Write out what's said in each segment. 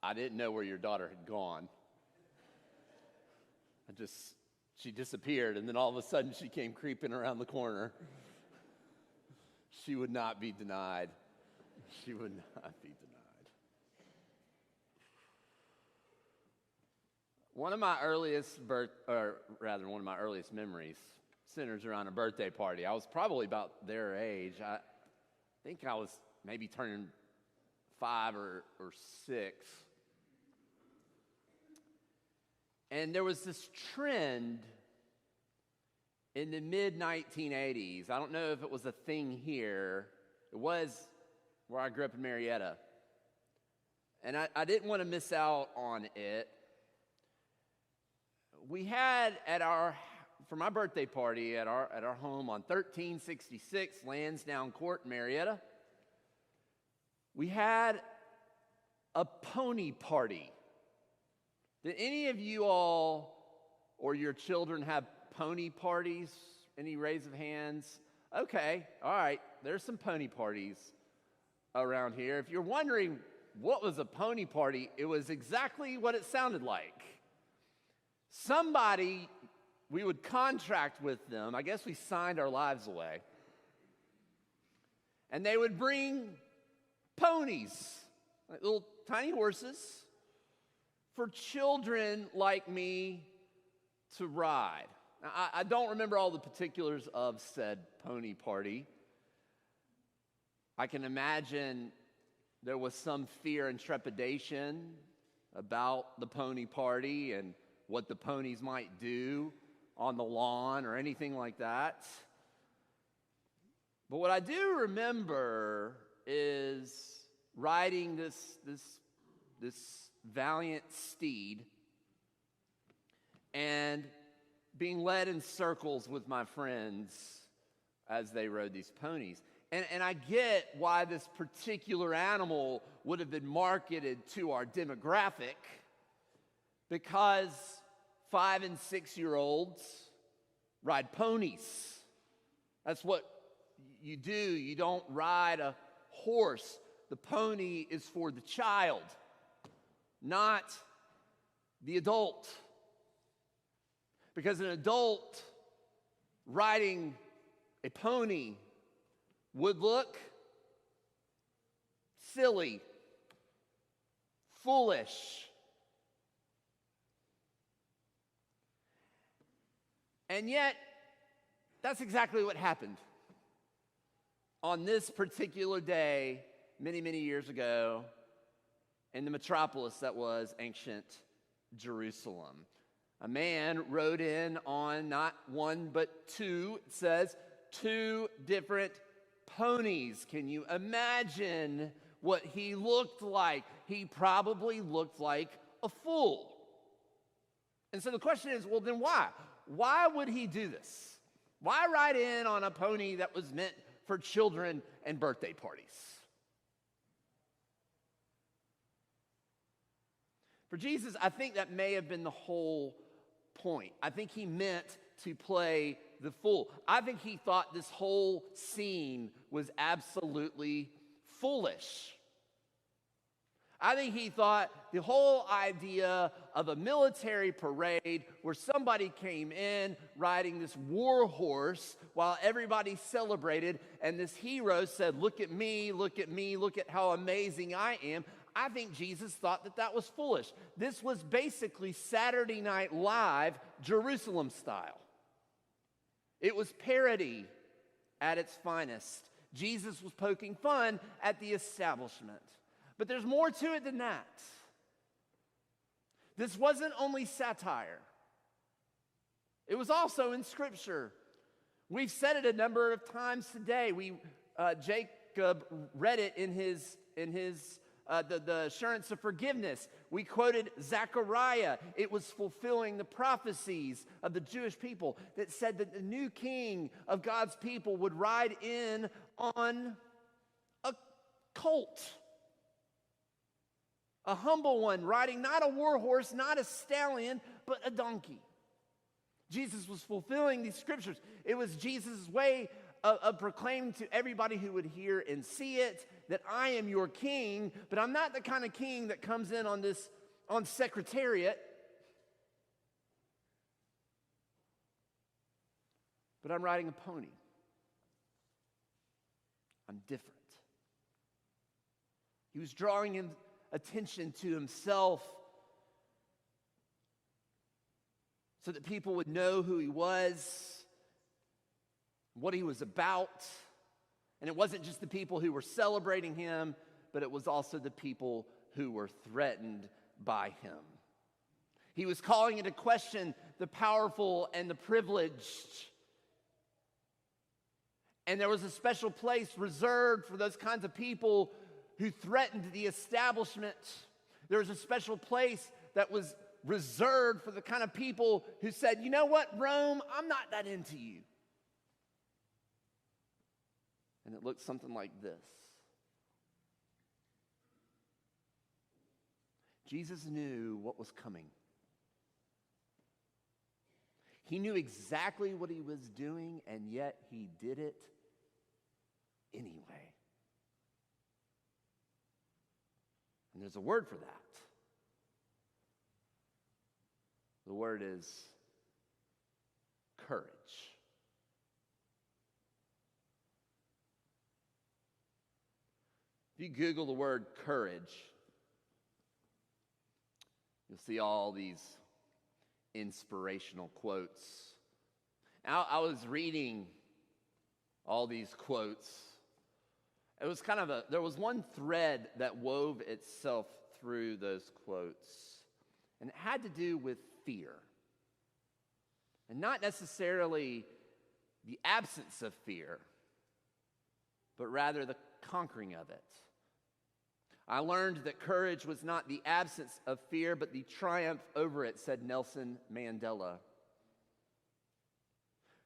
I didn't know where your daughter had gone. She disappeared, and then all of a sudden she came creeping around the corner. She would not be denied. She would not be denied. One of my earliest memories centers around a birthday party. I was probably about their age. I think I was maybe turning 5 or 6. And there was this trend in the mid-1980s. I don't know if it was a thing here. It was where I grew up in Marietta. And I didn't want to miss out on it. We had for my birthday party at our home on 1366 Lansdowne Court in Marietta, we had a pony party. Did any of you all or your children have pony parties? Any raise of hands? Okay, all right, there's some pony parties around here. If you're wondering what was a pony party, it was exactly what it sounded like. Somebody, we would contract with them. I guess we signed our lives away. And they would bring ponies, like little tiny horses, for children like me to ride. Now, I don't remember all the particulars of said pony party. I can imagine there was some fear and trepidation about the pony party and what the ponies might do on the lawn or anything like that. But what I do remember is riding this valiant steed and being led in circles with my friends as they rode these ponies. And I get why this particular animal would have been marketed to our demographic, because 5 and 6-year-olds ride ponies. That's what you do. You don't ride a horse. The pony is for the child, not the adult. Because an adult riding a pony would look silly, foolish. And yet, that's exactly what happened on this particular day, many, many years ago, in the metropolis that was ancient Jerusalem. A man rode in on not one but two, it says, 2 different ponies. Can you imagine what he looked like? He probably looked like a fool. And so the question is, well, then why? Why would he do this? Why ride in on a pony that was meant for children and birthday parties? For Jesus, I think that may have been the whole point. I think he meant to play the fool. I think he thought this whole scene was absolutely foolish. I think he thought the whole idea of a military parade where somebody came in riding this war horse while everybody celebrated, and this hero said, "Look at me, look at me, look at how amazing I am." I think Jesus thought that was foolish. This was basically Saturday Night Live, Jerusalem style. It was parody at its finest. Jesus was poking fun at the establishment. But there's more to it than that. This wasn't only satire. It was also in Scripture. We've said it a number of times today. Jacob read it in the assurance of forgiveness. We quoted Zechariah. It was fulfilling the prophecies of the Jewish people that said that the new king of God's people would ride in on a colt. A humble one, riding not a war horse, not a stallion, but a donkey. Jesus was fulfilling these scriptures. It was Jesus' way of proclaiming to everybody who would hear and see it that I am your king, but I'm not the kind of king that comes in on Secretariat. But I'm riding a pony. I'm different. He was drawing attention to himself so that people would know who he was, what he was about. And it wasn't just the people who were celebrating him, but it was also the people who were threatened by him. He was calling into question the powerful and the privileged. And there was a special place reserved for those kinds of people who threatened the establishment. There was a special place that was reserved for the kind of people who said, you know what, Rome, I'm not that into you. And it looked something like this. Jesus knew what was coming. He knew exactly what he was doing, and yet he did it anyway. And there's a word for that. The word is courage. If you Google the word courage, you'll see all these inspirational quotes. I was reading all these quotes. It was there was one thread that wove itself through those quotes, and it had to do with fear. And not necessarily the absence of fear, but rather the conquering of it. I learned that courage was not the absence of fear, but the triumph over it, said Nelson Mandela.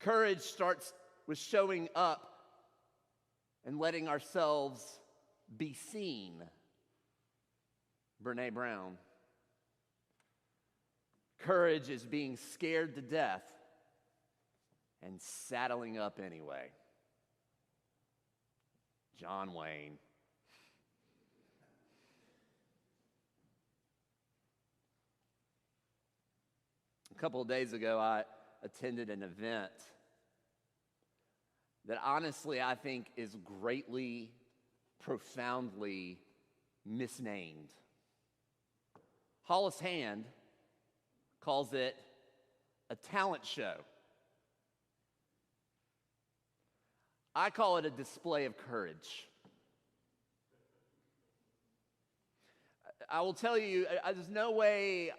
Courage starts with showing up and letting ourselves be seen. Brené Brown. Courage is being scared to death and saddling up anyway. John Wayne. A couple of days ago, I attended an event that honestly I think is greatly, profoundly misnamed. Hollis Hand calls it a talent show. I call it a display of courage. I will tell you, there's no way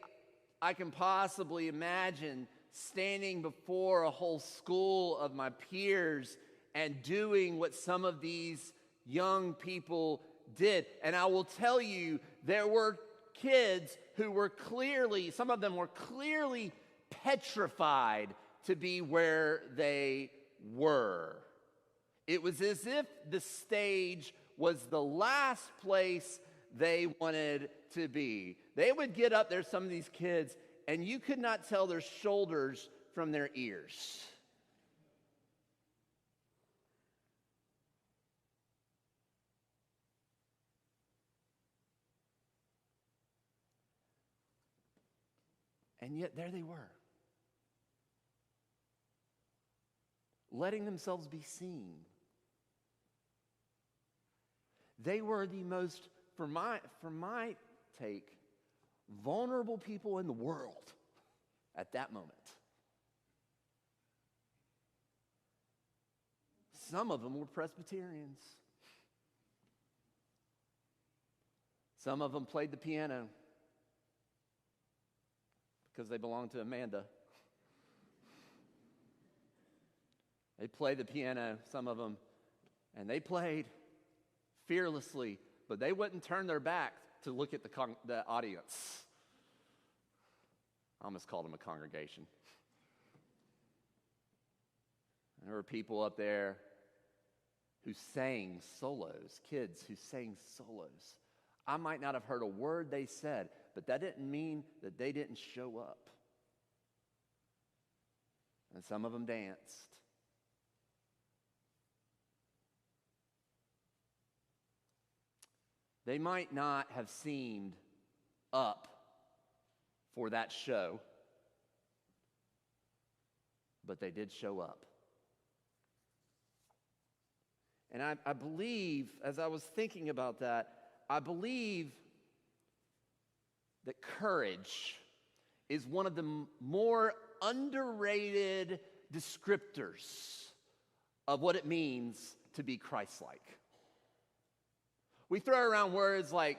I can possibly imagine standing before a whole school of my peers and doing what some of these young people did. And I will tell you, there were kids who were some of them were clearly petrified to be where they were. It was as if the stage was the last place they wanted to be. They would get up there, some of these kids, and you could not tell their shoulders from their ears. And yet there they were, letting themselves be seen. They were the most, for my take, vulnerable people in the world at that moment. Some of them were Presbyterians. Some of them played the piano because they belonged to Amanda. They played the piano, some of them, and they played fearlessly, but they wouldn't turn their back to look at the audience. I almost called them a congregation. And there were people up there who sang solos, kids who sang solos. I might not have heard a word they said, but that didn't mean that they didn't show up. And some of them danced. They might not have seemed up for that show, but they did show up. And I believe, as I was thinking about that, I believe that courage is one of the more underrated descriptors of what it means to be Christ-like. We throw around words like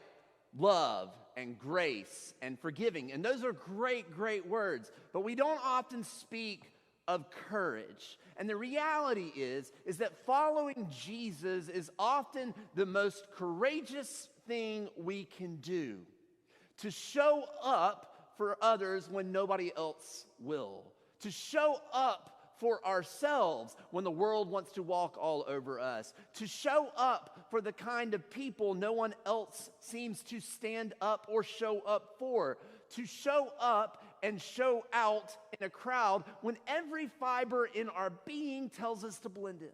love and grace and forgiving, and those are great, great words, but we don't often speak of courage. And the reality is that following Jesus is often the most courageous thing we can do. To show up for others when nobody else will. To show up for ourselves when the world wants to walk all over us. To show up for the kind of people no one else seems to stand up or show up for. To show up and show out in a crowd when every fiber in our being tells us to blend in.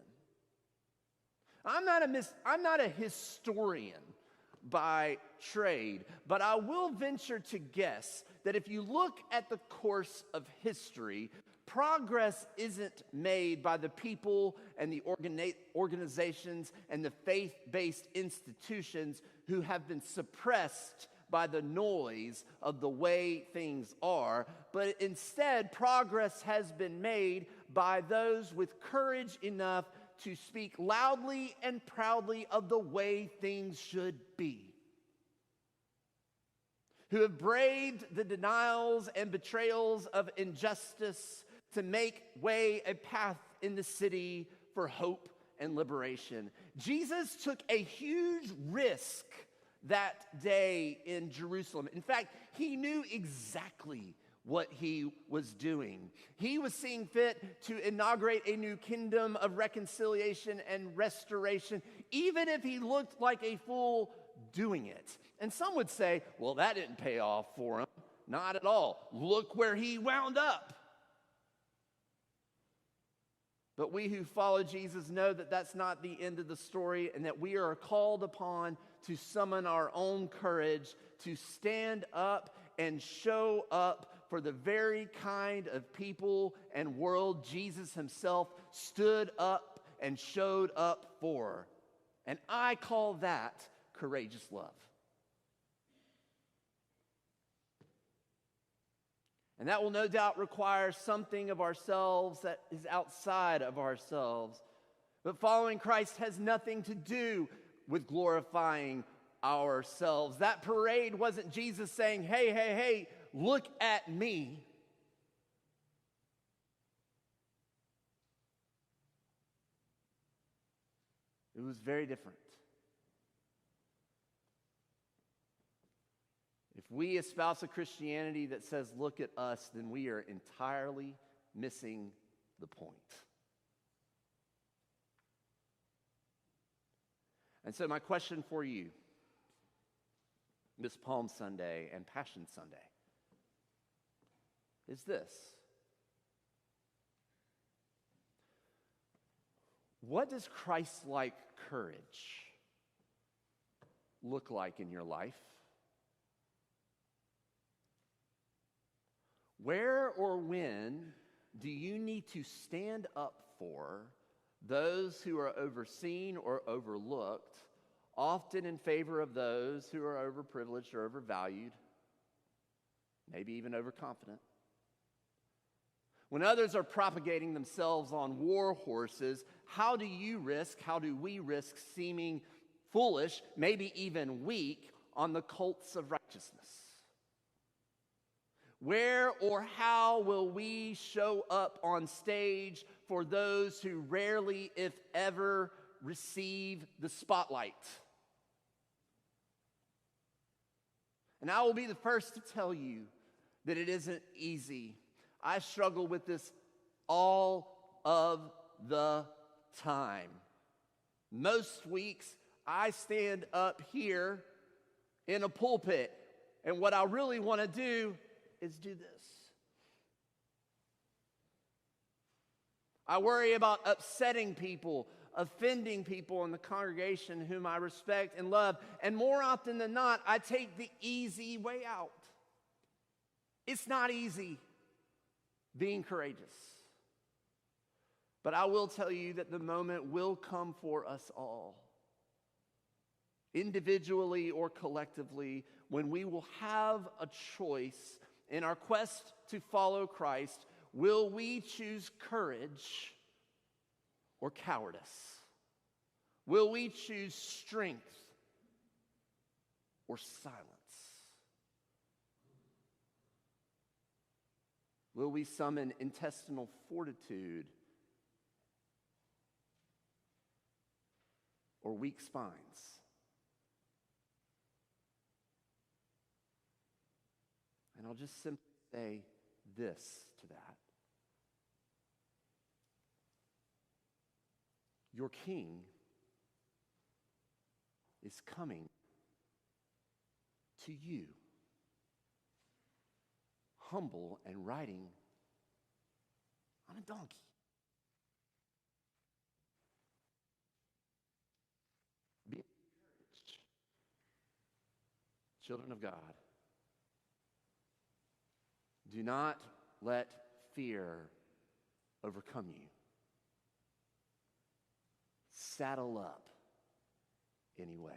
I'm not a historian by trade, but I will venture to guess that if you look at the course of history, progress isn't made by the people and the organizations and the faith-based institutions who have been suppressed by the noise of the way things are, but instead progress has been made by those with courage enough to speak loudly and proudly of the way things should be, who have braved the denials and betrayals of injustice to make way a path in the city for hope and liberation. Jesus took a huge risk that day in Jerusalem. In fact, he knew exactly what he was doing. He was seeing fit to inaugurate a new kingdom of reconciliation and restoration, even if he looked like a fool doing it. And some would say, well, that didn't pay off for him. Not at all. Look where he wound up. But we who follow Jesus know that that's not the end of the story, and that we are called upon to summon our own courage to stand up and show up for the very kind of people and world Jesus himself stood up and showed up for. And I call that courageous love. And that will no doubt require something of ourselves that is outside of ourselves. But following Christ has nothing to do with glorifying ourselves. That parade wasn't Jesus saying, hey, hey, hey, look at me. It was very different. If we espouse a Christianity that says, look at us, then we are entirely missing the point. And so my question for you, this Palm Sunday and Passion Sunday, is this. What does Christ-like courage look like in your life? Where or when do you need to stand up for those who are overseen or overlooked, often in favor of those who are overprivileged or overvalued, maybe even overconfident? When others are propagating themselves on war horses, how do we risk seeming foolish, maybe even weak, on the colts of righteousness? Where or how will we show up on stage for those who rarely, if ever, receive the spotlight? And I will be the first to tell you that it isn't easy. I struggle with this all of the time. Most weeks, I stand up here in a pulpit, and what I really want to do is do this. I worry about upsetting people, offending people in the congregation whom I respect and love. And more often than not, I take the easy way out. It's not easy being courageous. But I will tell you that the moment will come for us all, individually or collectively, when we will have a choice in our quest to follow Christ. Will we choose courage or cowardice? Will we choose strength or silence? Will we summon intestinal fortitude or weak spines? And I'll just simply say this to that. Your King is coming to you, humble and riding on a donkey. Be encouraged, children of God. Do not let fear overcome you. Saddle up anyway.